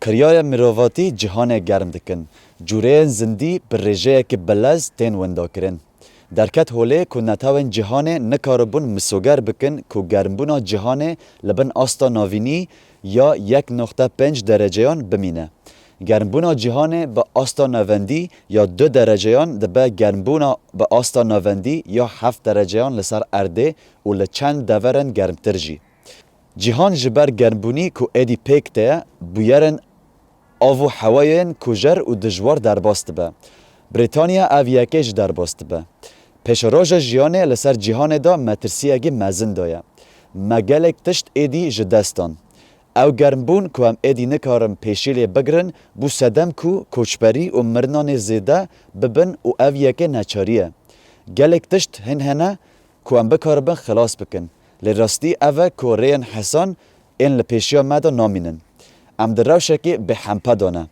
کریای مرواتی جهان گرم دکن. جوره زندی بر رژه که بلز تین وندا کرن. درکت هوله که نتاون جهان نکاربون مسوگر بکن که گرمبونا جهان لبن آستا ناوینی یا 1.5 درجهان بمینه. گرمبونا جهان به آستا نوندی یا 2 درجهان دبه گرمبونا به آستا نوندی یا 7 درجهان لسر ارده و لچند دورن گرمتر جی. جهان جبر گرمبونی که ایدی پیکته بویرن آو هوایین کجر و دجوار در باست به. بریتانیا اویاکش در باست به. پیشراج جیانه لسر جهان دا مترسیگی مزن دایا. مگلک تشت ایدی جدستان. او گرمبون که هم ایدی نکارم پیشیلی بگرن بو سدم کو کوچبری و مرنان زیده ببن و اویاکی نچاریه. گلک تشت هنه که هم بکاربن خلاص بکن. لراستی اوه که ریان حسان این لپیشیا مدا نامینن. ام در روشکی به همپا دانه.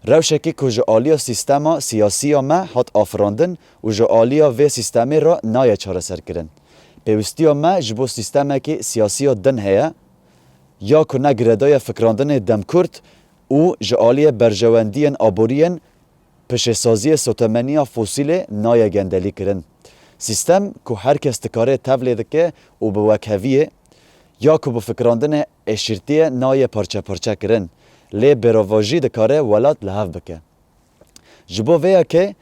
روشکی که جعالیا سیستما سیاسی ما هات آفراندن و جعالیا و سیستمی را نایه چاره سر کرن. پیوستی ما جبو سیستمی که سیاسی دن هیا یا که نگردای فکراندن دمکرد و جعالیا برجواندین آبورین پشسازی سوتمنی فوسیل نایه گندلی کرن. سیستم که هر کس تکاره تبلیده که و به وکهویه یا که به فکراندن اشیرتیه نایه پارچه پارچه کرن. لی براواجی دکاره ولاد لحاف بکه. جبو ویا که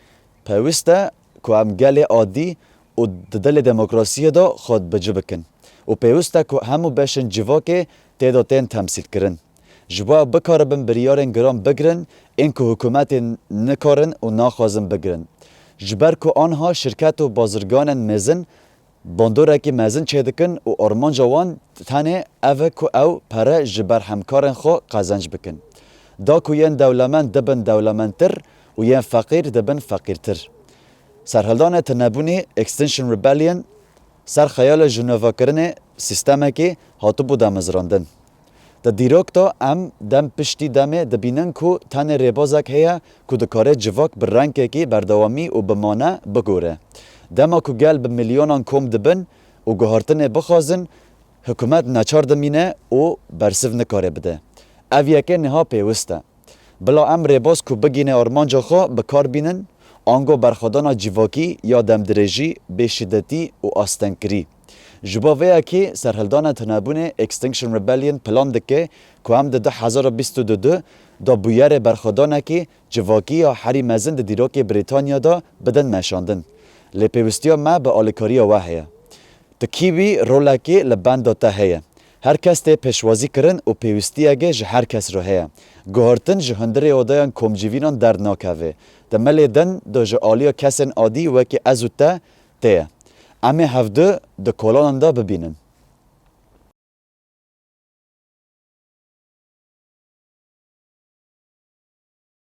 پیوسته که هم گل عادی و دل دموکراسی دا خود بجو بکن. و پیوسته که همو بشن جوا که تیدا تین تمثیل کرن. جبو بکاره بن بریارن گرام بگرن این که حکومت نکارن و ناخوازن بگرن. جبر که آنها شرکت و بازرگان مزن باندوره که مزن چه دکن و آرمان جوان تنه اوه که او پره جبر همکارن خو قزنج بکن. دا که ین دولمند دبن دولمندتر و ین فقیر دبن فقیرتر. سرحلدان تنبونی اکستنشن ریبلیون سر خیال جنووا کرنه سیستمه که هاتو بو دمزراندن. دا دیروک تا ام دم پشتی دمه دبینن که تنه ریبازک هیا که دکاره جواک بر رنگه که بردوامی و بمانه بگوره. دما که گل به میلیونان کم دبن و گهارتن بخوازن حکومت نچار دمینه و برسف نکاره بده. اویاکه نها پیوسته. بلا امر باز که بگینه آرمانجا خوا بکار بینن آنگو برخودانا جیواکی یا دمدرجی به شدتی و آستنکری. جباوه که سرحلدان تنبون اکستنکشن ریبلیون پلان دکه که هم ده 2022 دا بویر برخودانه که جیواکی یا حری مزن ده دیروک بریتانیا دا بدن مشاندن. لپیوستی ما به آلیکاری واهیه. تکیوی رولکی لبند داته هیه. هر کس ته پشوازی کرن و پیوستی اگه جه هر کس رو هیه. گوهرتن جه هندره آدایان کمجیوینان درد ناکوه. دملی دن دا جه آلیا کسن عادی وکی ازو ته تیه. امی هفته ده کلانان دا ببینن.